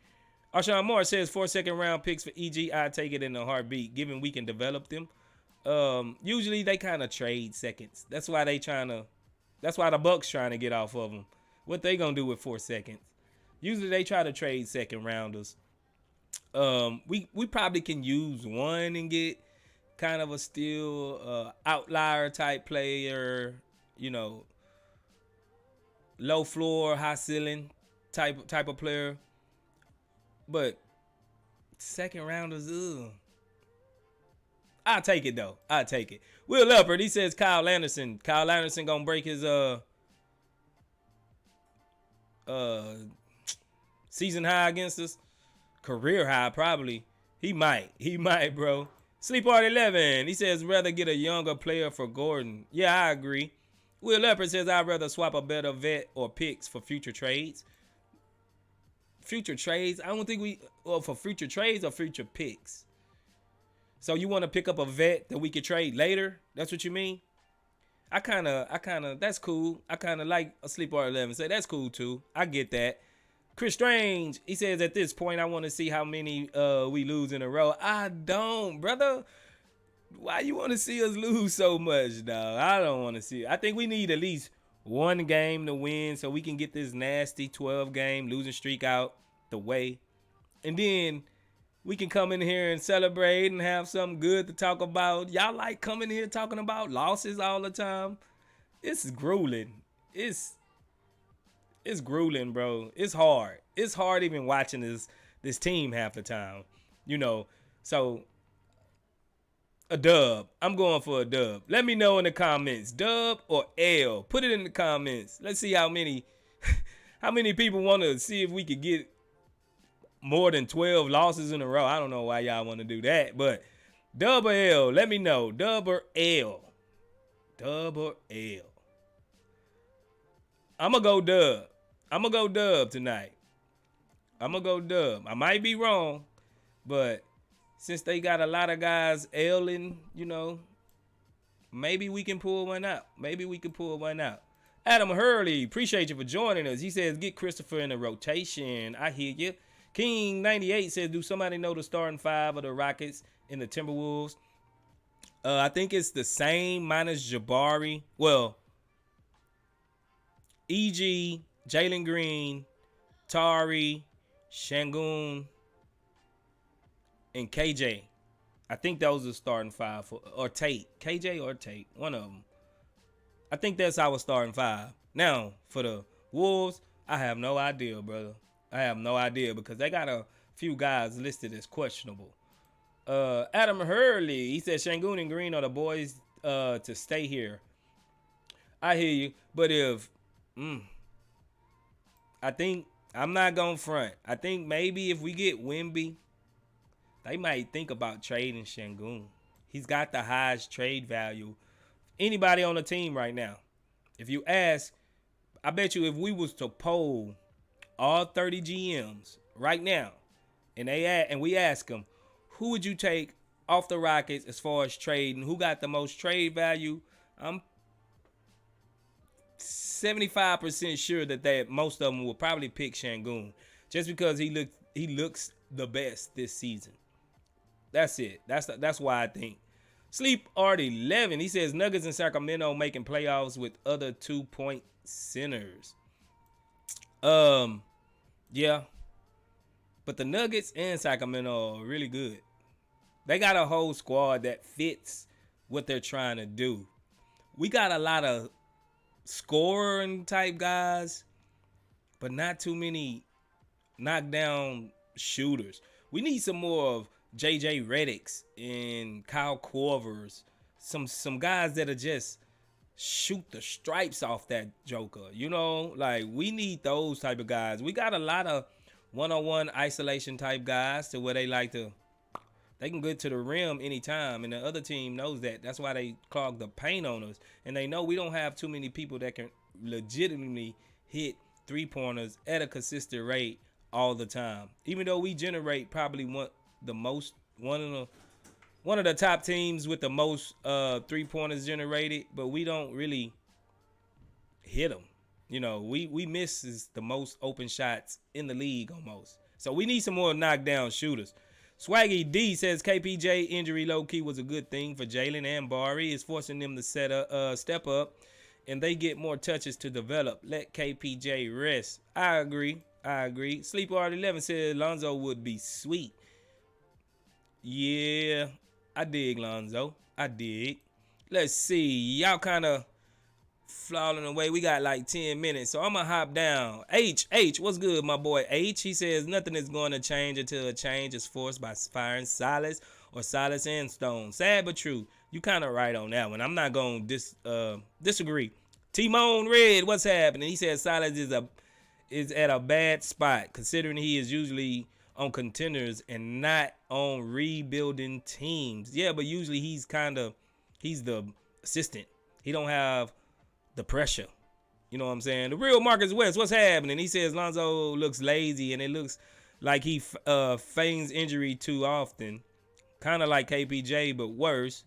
Arshawn Moore says 4 second round picks for EG. I'd take it in a heartbeat, given we can develop them. Usually they kind of trade seconds. That's why the Bucks trying to get off of them. What they gonna do with 4 seconds? Usually they try to trade second rounders. We probably can use one and get kind of a still outlier type player, you know, low floor, high ceiling type of player. But second rounders, ugh. I'll take it though. I'll take it. Will Leopard, he says Kyle Anderson. Kyle Anderson gonna break his season high against us. Career high, probably. He might, bro. Sleep Art 11. He says rather get a younger player for Gordon. Yeah, I agree. Will Leopard says I'd rather swap a better vet or picks for future trades. Future trades? I don't think for future trades or future picks. So you want to pick up a vet that we could trade later? That's what you mean? I kind of, that's cool. I kind of like a Sleep Art 11. Say that's cool too. I get that. Chris Strange, he says at this point, I want to see how many we lose in a row. I don't, brother. Why you want to see us lose so much, dog? I don't want to see it. I think we need at least one game to win so we can get this nasty 12-game losing streak out the way. And then we can come in here and celebrate and have something good to talk about. Y'all like coming here talking about losses all the time? It's grueling. It's grueling, bro. It's hard. It's hard even watching this team half the time. You know, so a dub. I'm going for a dub. Let me know in the comments, dub or L. Put it in the comments. Let's see how many people want to see if we could get more than 12 losses in a row. I don't know why y'all want to do that, but dub or L. Let me know. Dub or L. Dub or L. I'm going to go dub. I'm going to go dub tonight. I'm going to go dub. I might be wrong, but since they got a lot of guys ailing, you know, maybe we can pull one out. Adam Hurley, appreciate you for joining us. He says, get Christopher in the rotation. I hear you. King98 says, do somebody know the starting 5 of the Rockets and the Timberwolves? I think it's the same minus Jabari. Well, E.G., Jalen Green, Tari, Shangoon, and KJ. I think those are starting 5 or Tate. KJ or Tate, one of them. I think that's our starting 5. Now, for the Wolves, I have no idea, brother. I have no idea because they got a few guys listed as questionable. Adam Hurley, he said Shangoon and Green are the boys to stay here. I hear you, but if I think I'm not gonna front. I think maybe if we get Wemby, they might think about trading Shangoon. He's got the highest trade value. Anybody on the team right now. If you ask, I bet you if we was to poll all 30 GMs right now, and we ask them, who would you take off the Rockets as far as trading. Who got the most trade value? I'm 75% sure that most of them will probably pick Şengün just because he looks the best this season. That's it. That's why I think. Sleep Art 11. He says Nuggets and Sacramento making playoffs with other 2-point centers. Yeah. But the Nuggets and Sacramento are really good. They got a whole squad that fits what they're trying to do. We got a lot of scoring type guys, but not too many knockdown shooters. We need some more of JJ Reddick's and Kyle Korvers. Some guys that'll just shoot the stripes off that joker. You know, like we need those type of guys. We got a lot of one-on-one isolation type guys to where they can get to the rim anytime, and the other team knows that. That's why they clog the paint on us. And they know we don't have too many people that can legitimately hit three-pointers at a consistent rate all the time. Even though we generate probably one of the top teams with the most three-pointers generated, but we don't really hit them. You know, we miss the most open shots in the league almost. So we need some more knockdown shooters. Swaggy D says KPJ injury low-key was a good thing for Jalen and Bari. It's forcing them to step up, and they get more touches to develop. Let KPJ rest. I agree. Sleeper 11 said Lonzo would be sweet. Yeah, I dig Lonzo. I dig. Let's see. Y'all kind of falling away. We got like 10 minutes, so I'm going to hop down. H, what's good, my boy H? He says nothing is going to change until a change is forced by firing Silas or Silas and Stone. Sad but true. You kind of right on that one. I'm not going to disagree. Timon Red, what's happening? He says Silas is at a bad spot, considering he is usually on contenders and not on rebuilding teams. Yeah, but usually he's the assistant. He don't have the pressure. You know what I'm saying? The real Marcus West, what's happening? He says Lonzo looks lazy and it looks like he feigns injury too often. Kind of like KPJ, but worse.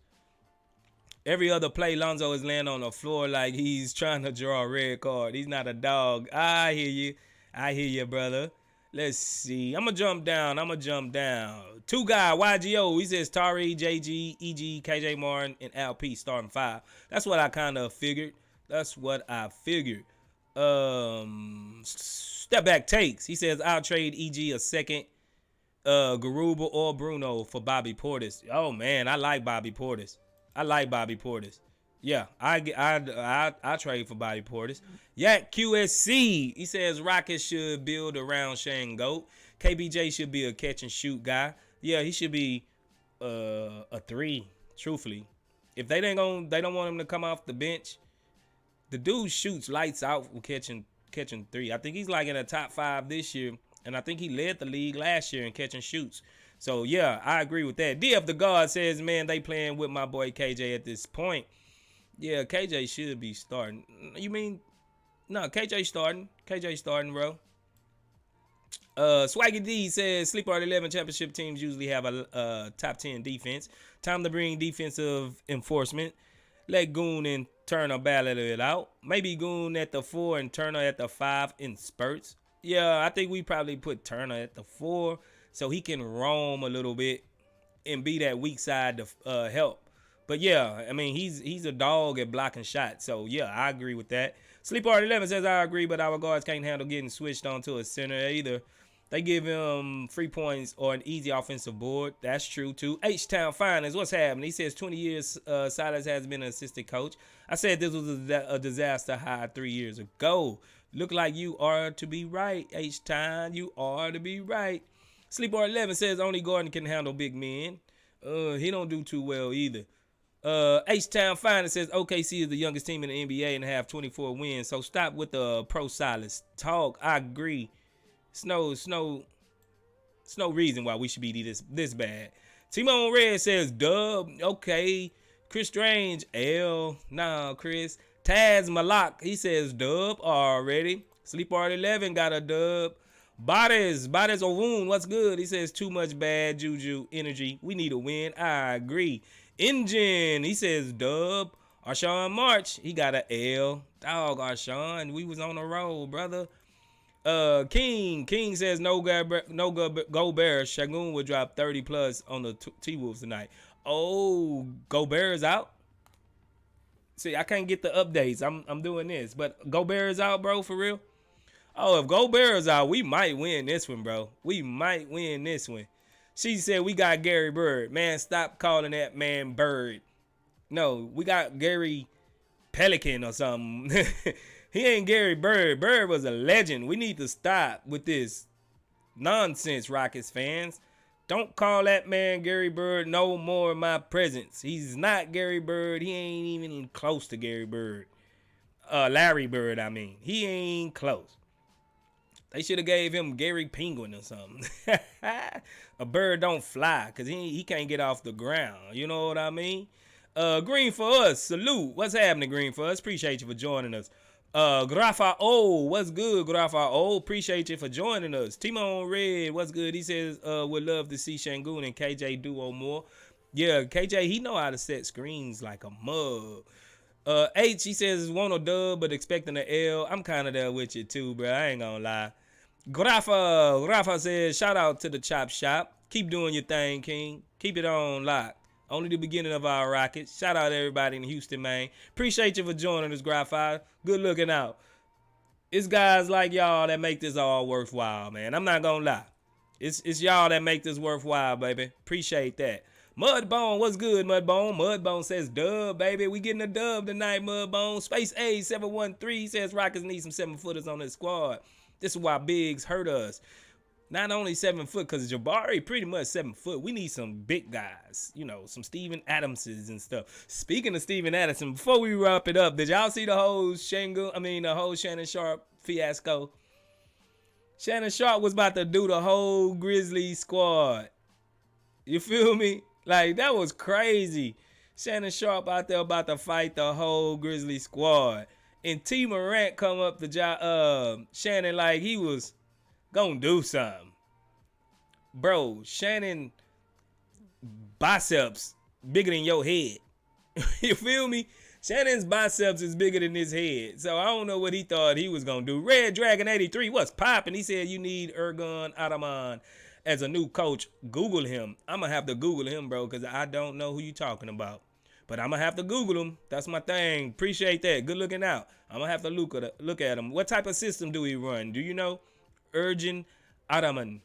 Every other play, Lonzo is laying on the floor like he's trying to draw a red card. He's not a dog. I hear you, brother. Let's see. I'm going to jump down. Two guy, YGO. He says Tari, JG, EG, KJ Martin, and LP starting 5. That's what I kind of figured. Step back takes. He says I'll trade EG a second, Garuba or Bruno for Bobby Portis. Oh man, I like Bobby Portis. Yeah, I trade for Bobby Portis. Yak QSC. He says Rockets should build around Shane Goat. KBJ should be a catch and shoot guy. Yeah, he should be a 3. Truthfully, if they don't want him to come off the bench. The dude shoots lights out with catching 3. I think he's like in the top 5 this year, and I think he led the league last year in catching shoots. So yeah, I agree with that. DF the God says, man, they playing with my boy KJ at this point. Yeah, KJ should be starting. You mean no? KJ starting, bro. Swaggy D says Sleep Art 11 championship teams usually have a top 10 defense. Time to bring defensive enforcement. Let Goon and Turner battle it out. Maybe Goon at the 4 and Turner at the 5 in spurts. Yeah, I think we probably put Turner at the 4 so he can roam a little bit and be that weak side to help. But yeah, I mean, he's a dog at blocking shots. So yeah, I agree with that. Sleep Art 11 says I agree, but our guards can't handle getting switched onto a center either. They give him 3 points or an easy offensive board. That's true, too. H-Town Finance, what's happening? He says 20 years Silas has been an assistant coach. I said this was a disaster high 3 years ago. Look like you are to be right, H-Town. You are to be right. Sleepart 11 says only Gordon can handle big men. He don't do too well either. H-Town Finance says OKC is the youngest team in the NBA and have 24 wins. So stop with the pro Silas talk. I agree. It's no reason why we should be this bad. Timon Red says dub. Okay. Chris Strange. L. Nah, Chris. Taz Malak. He says dub already. Sleep Art 11 got a dub. Bodies Owoon, what's good? He says too much bad juju energy. We need a win. I agree. Engine, he says dub. Arshawn March, he got a L. Dog Arshawn, we was on the road, brother. King says no go Bears. Shagun will drop 30 plus on the T-Wolves tonight. Oh, go Bears out. See, I can't get the updates. I'm doing this, but go Bears out, bro, for real. Oh, if go Bears out, we might win this one, bro. We might win this one. She said we got Gary Bird. Man, stop calling that man Bird. No, we got Gary Pelican or something. He ain't Gary Bird. Bird was a legend. We need to stop with this nonsense, Rockets fans. Don't call that man Gary Bird no more in my presence. He's not Gary Bird. He ain't even close to Gary Bird. Larry Bird, I mean. He ain't close. They should have gave him Gary Penguin or something. A bird don't fly because he can't get off the ground. You know what I mean? Green for us. Salute. What's happening, Green for us? Appreciate you for joining us. Grafa O, what's good, Grafa O? Appreciate you for joining us. Timon Red, what's good? He says, would love to see Shangoon and KJ duo more. Yeah, KJ, he know how to set screens like a mug. H, he says, want a dub, but expecting an L. I'm kind of there with you too, bro. I ain't gonna lie. Grafa says, shout out to the Chop Shop. Keep doing your thing, King. Keep it on lock. Only the beginning of our rockets. Shout out to everybody in Houston, man. Appreciate you for joining us, Graphite. Good looking out. It's guys like y'all that make this all worthwhile, man. I'm not gonna lie. It's y'all that make this worthwhile, baby. Appreciate that. Mudbone, what's good, Mudbone? Mudbone says dub, baby. We getting a dub tonight, Mudbone. Space A 713 says Rockets need some 7-footers on this squad. This is why bigs hurt us. Not only 7 foot, because Jabari pretty much 7 foot. We need some big guys, you know, some Steven Adamses and stuff. Speaking of Steven Adamson, before we wrap it up, did y'all see the whole Shannon Sharp fiasco? Shannon Sharp was about to do the whole Grizzlies squad. You feel me? Like, that was crazy. Shannon Sharp out there about to fight the whole Grizzlies squad. And T. Morant come up to Shannon like he was gonna do something. Bro, Shannon biceps bigger than your head. You feel me? Shannon's biceps is bigger than his head. So I don't know what he thought he was gonna do. Red Dragon 83, what's poppin'? He said you need Ergun Ataman as a new coach. Google him. I'm gonna have to Google him, bro, because I don't know who you talking about. But I'm gonna have to Google him. That's my thing. Appreciate that. Good looking out. I'm gonna have to look at him. What type of system do he run? Do you know? Ergun Ataman.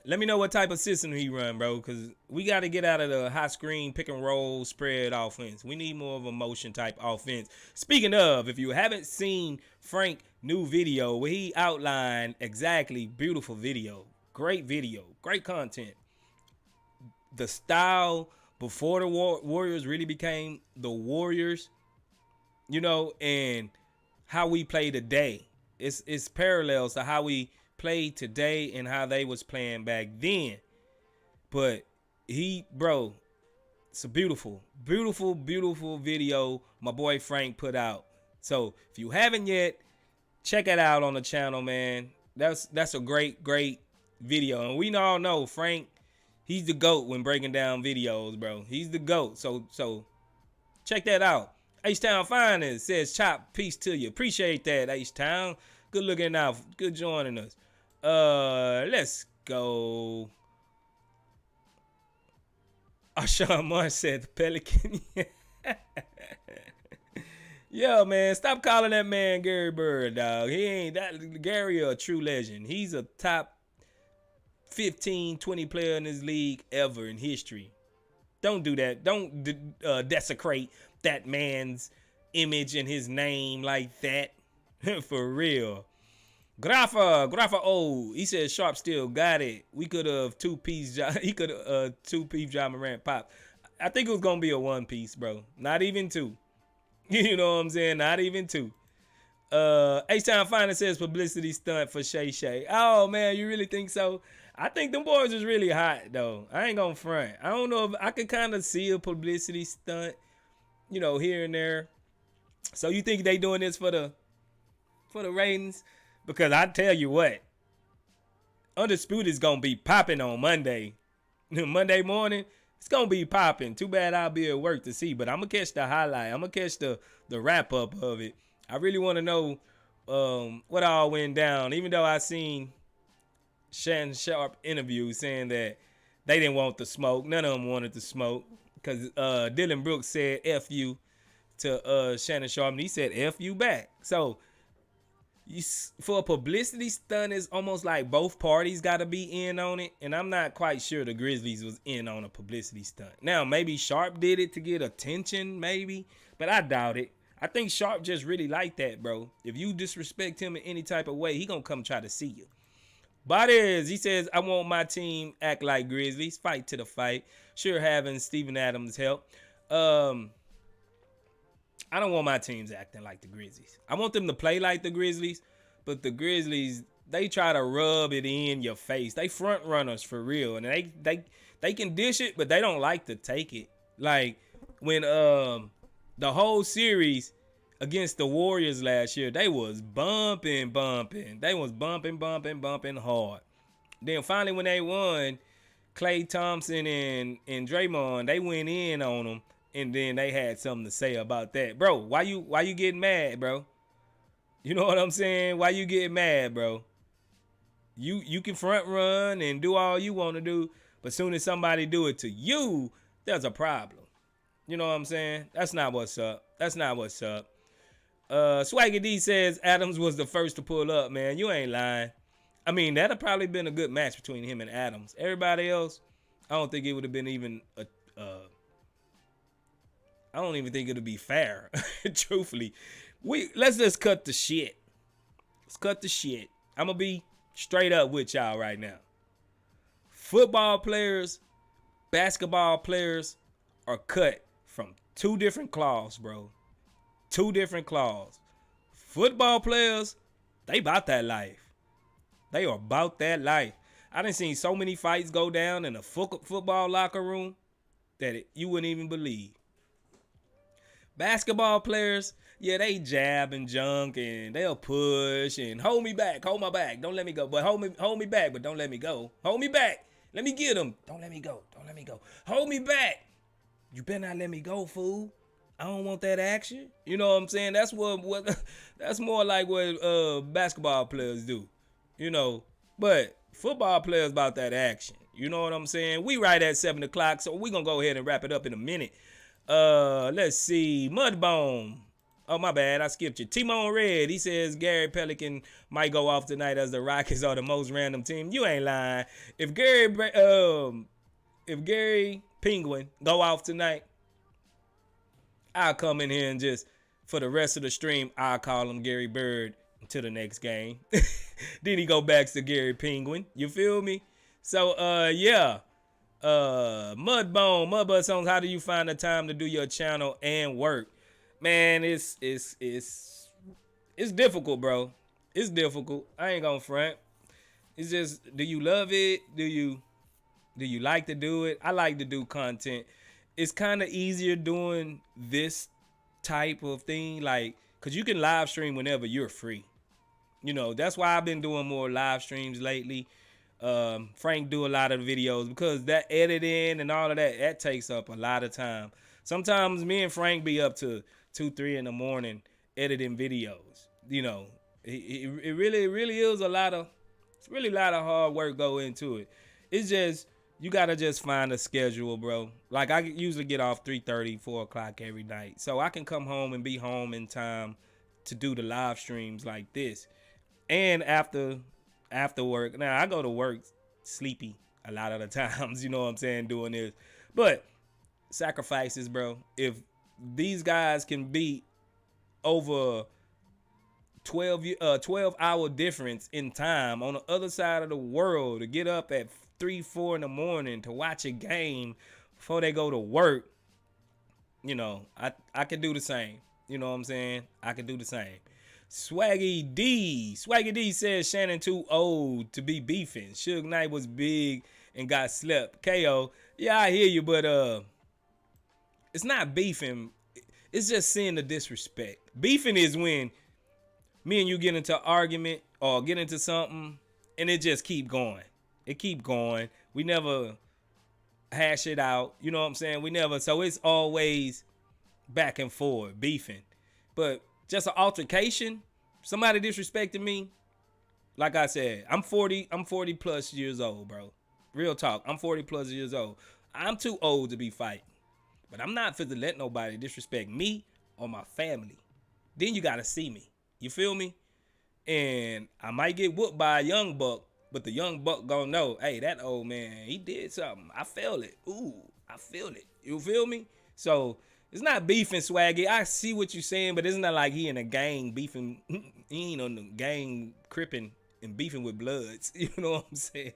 Let me know what type of system he run, bro, because we got to get out of the high screen, pick and roll, spread offense. We need more of a motion type offense. Speaking of, if you haven't seen Frank's new video where he outlined exactly, beautiful video, great content. The style before the Warriors really became the Warriors, you know, and how we play today. It's parallels to how we play today and how they was playing back then. But it's a beautiful video my boy Frank put out. So if you haven't yet, check it out on the channel, man. That's a great video. And we all know Frank, he's the GOAT when breaking down videos, bro. He's the GOAT. So check that out. H-Town Finest says, Chop, peace to you. Appreciate that, H-Town. Good looking out. Good joining us. Let's go. Arshawn Marsh said the Pelican. Yo, man, stop calling that man Gary Bird, dog. He ain't that. Gary a true legend. He's a top 15, 20 player in this league ever in history. Don't do that. Don't desecrate that man's image and his name like that. For real. Grafa O, he said Sharp still got it. We could have two-piece Ja Morant pop. I think it was gonna be a one-piece, bro. Not even two. You know what I'm saying? Not even two. H-Town Finance says publicity stunt for Shay Shay. Oh man, you really think so? I think them boys is really hot though. I ain't gonna front. I don't know if I could kind of see a publicity stunt, you know, here and there. So you think they doing this for the ratings? Because I tell you what, Undisputed is gonna be popping on Monday. Monday morning, it's gonna be popping. Too bad I'll be at work to see, but I'm gonna catch the highlight. I'm gonna catch the wrap up of it. I really want to know what all went down. Even though I seen Shannon Sharp interview saying that they didn't want the smoke. None of them wanted the smoke because Dylan Brooks said "F you" to Shannon Sharp, and he said "F you" back. So for a publicity stunt, it's almost like both parties got to be in on it, and I'm not quite sure the Grizzlies was in on a publicity stunt. Now, maybe Sharp did it to get attention, maybe, but I doubt it. I think Sharp just really like that, bro. If you disrespect him in any type of way, he gonna come try to see you. Bodies, he says, I want my team act like Grizzlies, fight to the fight. Sure, having Steven Adams help. I don't want my teams acting like the Grizzlies. I want them to play like the Grizzlies, but the Grizzlies, they try to rub it in your face. They front runners for real, and they can dish it, but they don't like to take it. Like when the whole series against the Warriors last year, they was bumping. They was bumping hard. Then finally when they won, Klay Thompson and Draymond, they went in on them. And then they had something to say about that. Bro, why you getting mad, bro? You know what I'm saying? Why you getting mad, bro? You can front run and do all you want to do, but soon as somebody do it to you, there's a problem. You know what I'm saying? That's not what's up. Swaggy D says Adams was the first to pull up, man. You ain't lying. I mean, that'd have probably been a good match between him and Adams. Everybody else, I don't think it would have been even I don't even think it'll be fair. Truthfully, let's just cut the shit. Let's cut the shit. I'm gonna be straight up with y'all right now. Football players, basketball players are cut from two different cloths, bro. Two different cloths. Football players, they about that life. They are about that life. I done seen so many fights go down in a football locker room that you wouldn't even believe. Basketball players, yeah, they jab and junk and they'll push and hold me back, hold my back, don't let me go. But hold me back, but don't let me go. Hold me back, let me get him. Don't let me go, don't let me go. Hold me back. You better not let me go, fool. I don't want that action. You know what I'm saying? That's what that's more like what basketball players do. You know, but football players about that action. You know what I'm saying? We right at 7 o'clock, so we're gonna go ahead and wrap it up in a minute. Let's see. Mudbone. Oh, my bad. I skipped you. Timon Red. He says Gary Pelican might go off tonight as the Rockets are the most random team. You ain't lying. If Gary Penguin go off tonight, I'll come in here and just, for the rest of the stream, I'll call him Gary Bird until the next game. Then he go back to Gary Penguin. You feel me? So, yeah. Mudbone Songs, how do you find the time to do your channel and work? Man, it's difficult, bro. It's difficult. I ain't gonna front. It's just, do you love it? Do you like to do it? I like to do content. It's kind of easier doing this type of thing, like, cause you can live stream whenever you're free. You know, that's why I've been doing more live streams lately. Frank do a lot of videos because that editing and all of that takes up a lot of time. Sometimes me and Frank be up to 2-3 in the morning editing videos. You know, it really is a lot of hard work go into it. It's just, you gotta just find a schedule, bro. Like, I usually get off 3:30, 4 o'clock every night, so I can come home and be home in time to do the live streams like this. And after work. Now, I go to work sleepy a lot of the times, you know what I'm saying, doing this. But sacrifices, bro. If these guys can beat over 12-hour difference in time on the other side of the world to get up at 3-4 in the morning to watch a game before they go to work, you know, I could do the same. You know what I'm saying? I could do the same. Swaggy D says Shannon too old to be beefing. Suge Knight was big and got slept. KO, yeah, I hear you, but it's not beefing. It's just seeing the disrespect. Beefing is when me and you get into an argument or get into something, and it just keep going. It keep going. We never hash it out. You know what I'm saying? We never. So it's always back and forth, beefing. But just an altercation, somebody disrespecting me. Like I said, I'm 40 plus years old, bro. Real talk. I'm 40 plus years old. I'm too old to be fighting. But I'm not fit to let nobody disrespect me or my family. Then you gotta see me. You feel me? And I might get whooped by a young buck, but the young buck gonna know, hey, that old man, he did something. I felt it. Ooh, I feel it. You feel me? So it's not beefing, Swaggy. I see what you're saying, but it's not like he in a gang beefing. He ain't on the gang cripping and beefing with Bloods. You know what I'm saying?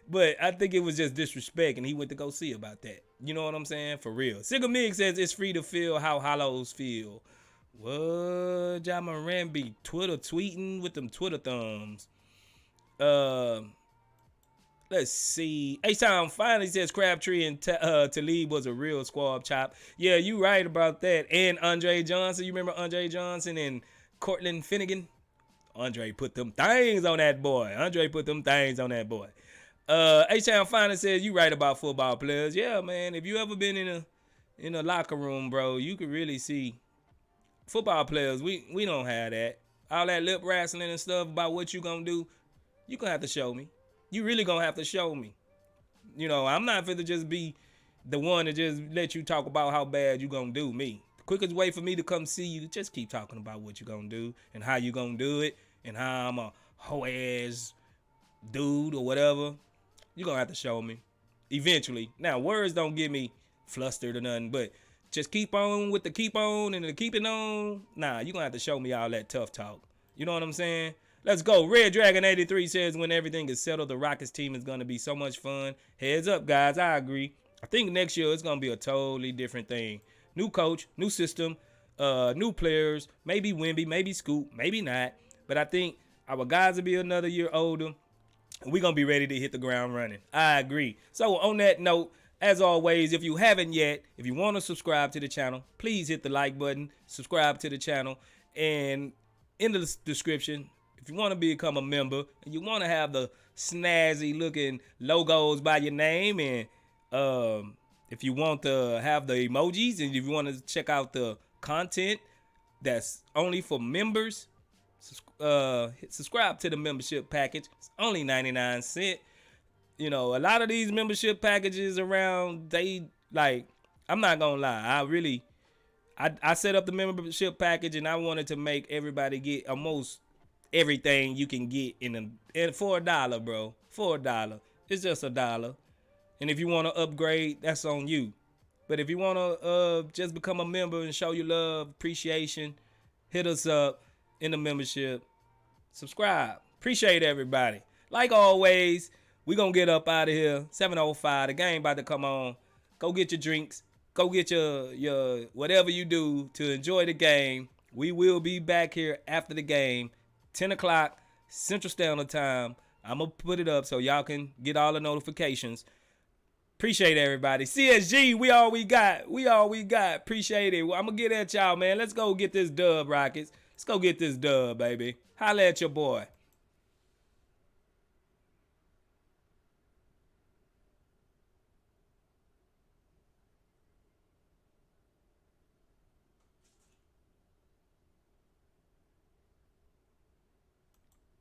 But I think it was just disrespect, and he went to go see about that. You know what I'm saying? For real. Sigamig says it's free to feel how hollows feel. What? Ja Morant be Twitter tweeting with them Twitter thumbs. Let's see. H-Town finally says Crabtree and Talib was a real squab chop. Yeah, you right about that. And Andre Johnson. You remember Andre Johnson and Cortland Finnegan? Andre put them things on that boy. H-Town finally says you right about football players. Yeah, man. If you ever been in a locker room, bro, you could really see football players. We don't have that. All that lip wrestling and stuff about what you gonna do. You gonna have to show me. You really gonna have to show me. You know, I'm not finna just be the one to just let you talk about how bad you gonna do me. The quickest way for me to come see you, just keep talking about what you gonna do and how you gonna do it and how I'm a hoe ass dude or whatever. You gonna have to show me eventually. Now, words don't get me flustered or nothing, but just keep on with the keep on and the keep it on. Nah, you gonna have to show me all that tough talk. You know what I'm saying? Let's go. Red Dragon 83 says when everything is settled, the Rockets team is going to be so much fun. Heads up, guys. I agree. I think next year it's going to be a totally different thing. New coach, new system, new players, maybe Wemby, maybe Scoop, maybe not. But I think our guys will be another year older, and we're going to be ready to hit the ground running. I agree. So on that note, as always, if you haven't yet, if you want to subscribe to the channel, please hit the like button, subscribe to the channel, and in the description, if you want to become a member and you want to have the snazzy looking logos by your name, and if you want to have the emojis, and if you want to check out the content that's only for members, subscribe to the membership package. It's only 99 cents. You know, a lot of these membership packages around, they like, I'm not gonna lie, I set up the membership package and I wanted to make everybody get almost everything you can get for $1, bro. For $1. It's just $1. And if you want to upgrade, that's on you. But if you want to just become a member and show your love, appreciation, hit us up in the membership. Subscribe. Appreciate everybody. Like always, we going to get up out of here. 7:05. The game about to come on. Go get your drinks. Go get your whatever you do to enjoy the game. We will be back here after the game. 10 o'clock Central Standard Time. I'm going to put it up so y'all can get all the notifications. Appreciate everybody. CSG, we all we got. Appreciate it. I'm going to get at y'all, man. Let's go get this dub, Rockets. Let's go get this dub, baby. Holla at your boy.